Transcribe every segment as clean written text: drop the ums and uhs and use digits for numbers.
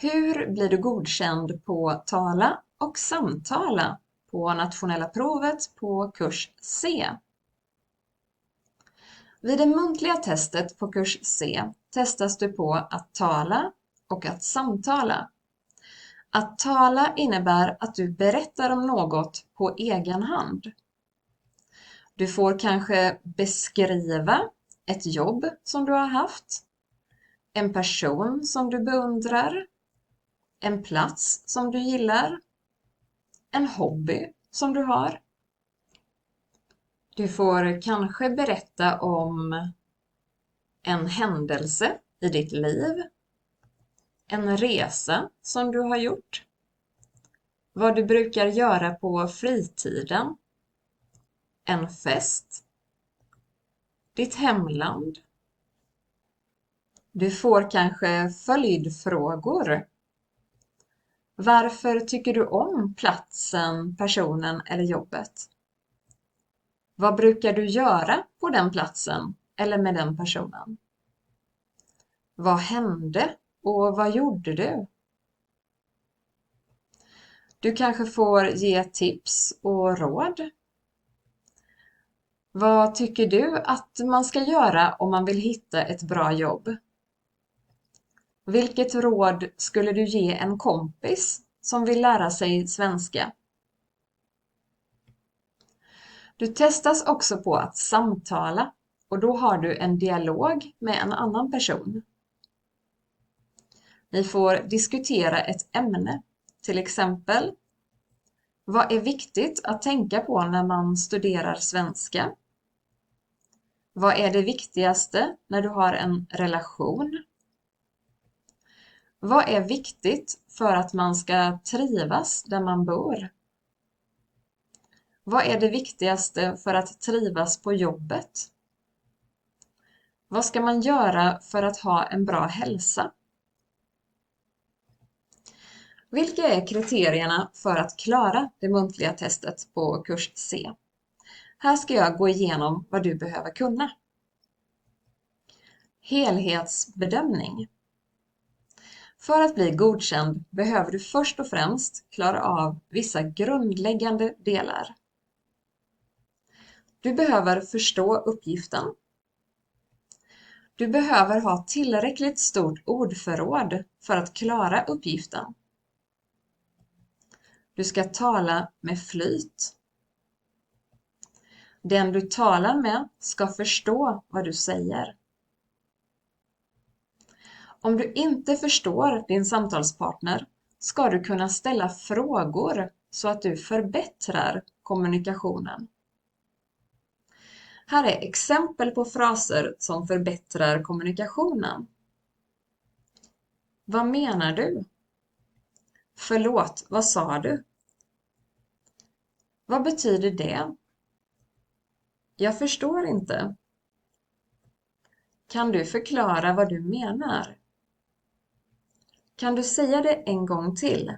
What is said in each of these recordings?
Hur blir du godkänd på tala och samtala på nationella provet på kurs C? Vid det muntliga testet på kurs C testas du på att tala och att samtala. Att tala innebär att du berättar om något på egen hand. Du får kanske beskriva ett jobb som du har haft, en person som du beundrar, en plats som du gillar, en hobby som du har. Du får kanske berätta om en händelse i ditt liv, en resa som du har gjort, vad du brukar göra på fritiden, en fest, ditt hemland. Du får kanske följdfrågor. Varför tycker du om platsen, personen eller jobbet? Vad brukar du göra på den platsen eller med den personen? Vad hände och vad gjorde du? Du kanske får ge tips och råd. Vad tycker du att man ska göra om man vill hitta ett bra jobb? Vilket råd skulle du ge en kompis som vill lära sig svenska? Du testas också på att samtala och då har du en dialog med en annan person. Ni får diskutera ett ämne, till exempel: vad är viktigt att tänka på när man studerar svenska? Vad är det viktigaste när du har en relation? Vad är viktigt för att man ska trivas där man bor? Vad är det viktigaste för att trivas på jobbet? Vad ska man göra för att ha en bra hälsa? Vilka är kriterierna för att klara det muntliga testet på kurs C? Här ska jag gå igenom vad du behöver kunna. Helhetsbedömning. För att bli godkänd behöver du först och främst klara av vissa grundläggande delar. Du behöver förstå uppgiften. Du behöver ha tillräckligt stort ordförråd för att klara uppgiften. Du ska tala med flyt. Den du talar med ska förstå vad du säger. Om du inte förstår din samtalspartner ska du kunna ställa frågor så att du förbättrar kommunikationen. Här är exempel på fraser som förbättrar kommunikationen. Vad menar du? Förlåt, vad sa du? Vad betyder det? Jag förstår inte. Kan du förklara vad du menar? Kan du säga det en gång till?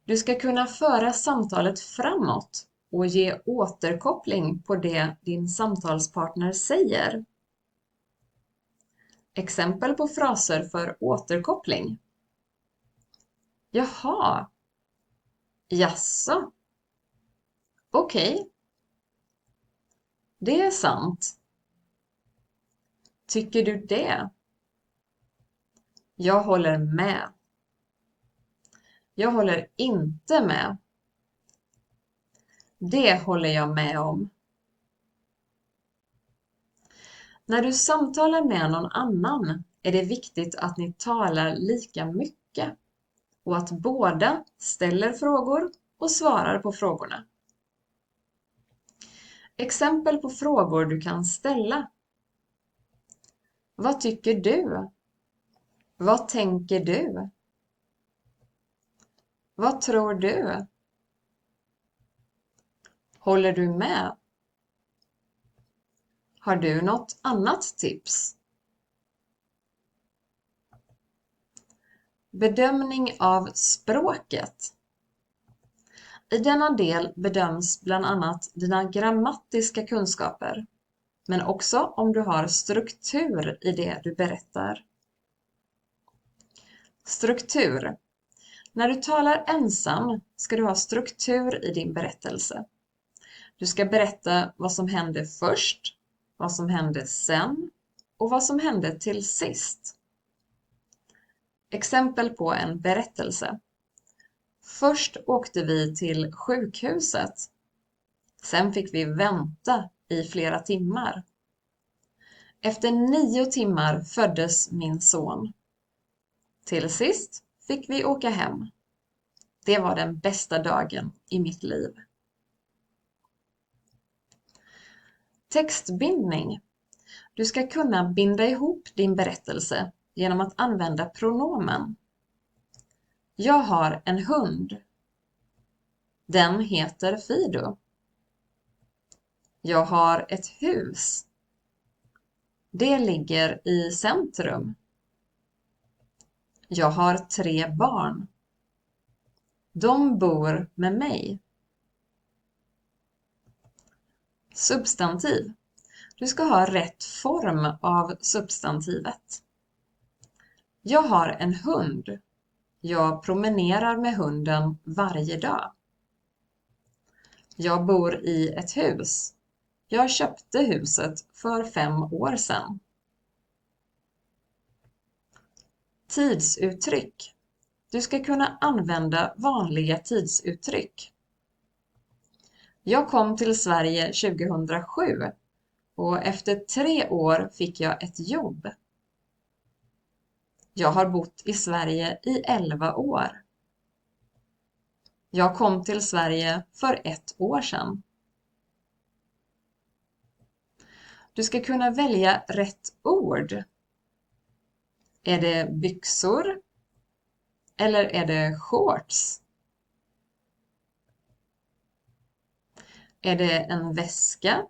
Du ska kunna föra samtalet framåt och ge återkoppling på det din samtalspartner säger. Exempel på fraser för återkoppling. Jaha. Jaså. Okej. Det är sant. Tycker du det? Jag håller med. Jag håller inte med. Det håller jag med om. När du samtalar med någon annan är det viktigt att ni talar lika mycket och att båda ställer frågor och svarar på frågorna. Exempel på frågor du kan ställa. Vad tycker du? Vad tänker du? Vad tror du? Håller du med? Har du något annat tips? Bedömning av språket. I denna del bedöms bland annat dina grammatiska kunskaper. men också om du har struktur i det du berättar. Struktur. När du talar ensam ska du ha struktur i din berättelse. Du ska berätta vad som hände först, vad som hände sen och vad som hände till sist. Exempel på en berättelse. Först åkte vi till sjukhuset. Sen fick vi vänta i flera timmar. Efter 9 timmar föddes min son. Till sist fick vi åka hem. Det var den bästa dagen i mitt liv. Textbindning. Du ska kunna binda ihop din berättelse genom att använda pronomen. Jag har en hund. Den heter Fido. Jag har ett hus. Det ligger i centrum. Jag har 3 barn. De bor med mig. Substantiv. Du ska ha rätt form av substantivet. Jag har en hund. Jag promenerar med hunden varje dag. Jag bor i ett hus. Jag köpte huset för 5 år sedan. Tidsuttryck. Du ska kunna använda vanliga tidsuttryck. Jag kom till Sverige 2007 och efter 3 år fick jag ett jobb. Jag har bott i Sverige i 11 år. Jag kom till Sverige för 1 år sedan. Du ska kunna välja rätt ord. Är det byxor? Eller är det shorts? Är det en väska?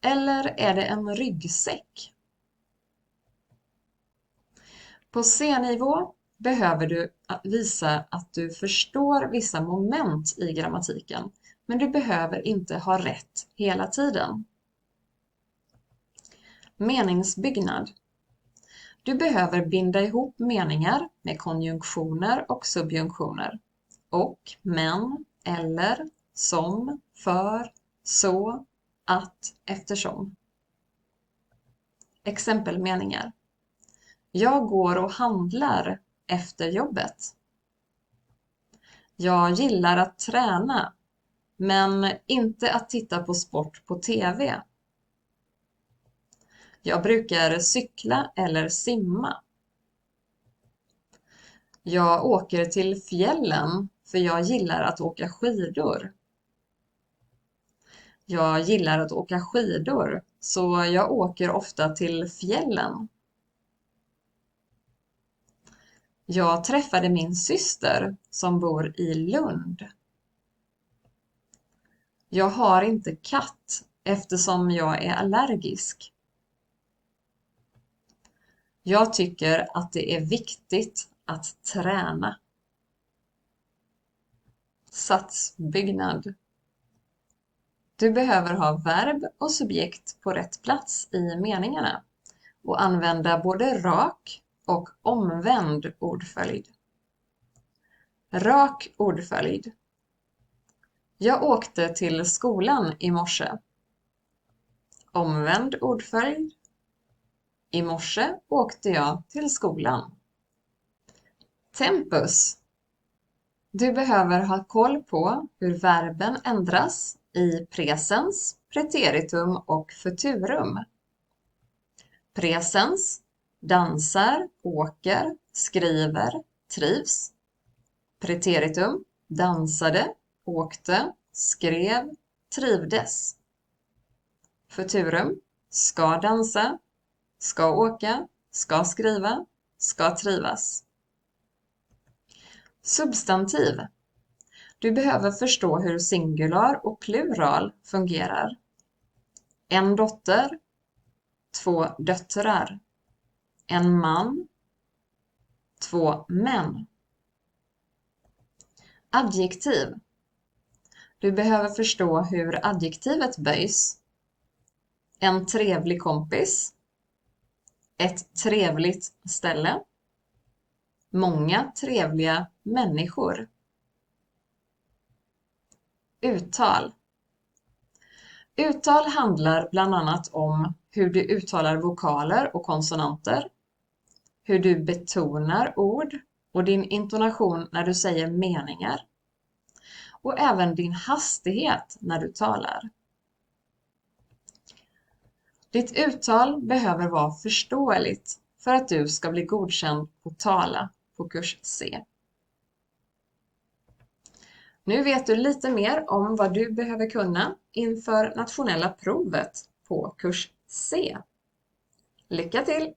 Eller är det en ryggsäck? På C-nivå behöver du visa att du förstår vissa moment i grammatiken, men du behöver inte ha rätt hela tiden. Meningsbyggnad. Du behöver binda ihop meningar med konjunktioner och subjunktioner. Och, men, eller, som, för, så, att, eftersom. Exempelmeningar. Jag går och handlar efter jobbet. Jag gillar att träna, men inte att titta på sport på TV. Jag brukar cykla eller simma. Jag åker till fjällen för jag gillar att åka skidor. Jag gillar att åka skidor, så jag åker ofta till fjällen. Jag träffade min syster som bor i Lund. Jag har inte katt eftersom jag är allergisk. Jag tycker att det är viktigt att träna. Satsbyggnad. Du behöver ha verb och subjekt på rätt plats i meningarna och använda både rak och omvänd ordföljd. Rak ordföljd. Jag åkte till skolan i morse. Omvänd ordföljd. I morse åkte jag till skolan. Tempus. Du behöver ha koll på hur verben ändras i presens, preteritum och futurum. Presens, dansar, åker, skriver, trivs. Preteritum, dansade, åkte, skrev, trivdes. Futurum, ska dansa, ska åka, ska skriva, ska trivas. Substantiv. Du behöver förstå hur singular och plural fungerar. En dotter, 2 döttrar. En man, 2 män. Adjektiv. Du behöver förstå hur adjektivet böjs. en trevlig kompis, ett trevligt ställe, många trevliga människor. Uttal. Uttal handlar bland annat om hur du uttalar vokaler och konsonanter, hur du betonar ord och din intonation när du säger meningar, och även din hastighet när du talar. Ditt uttal behöver vara förståeligt för att du ska bli godkänd på tala på kurs C. Nu vet du lite mer om vad du behöver kunna inför nationella provet på kurs C. Lycka till!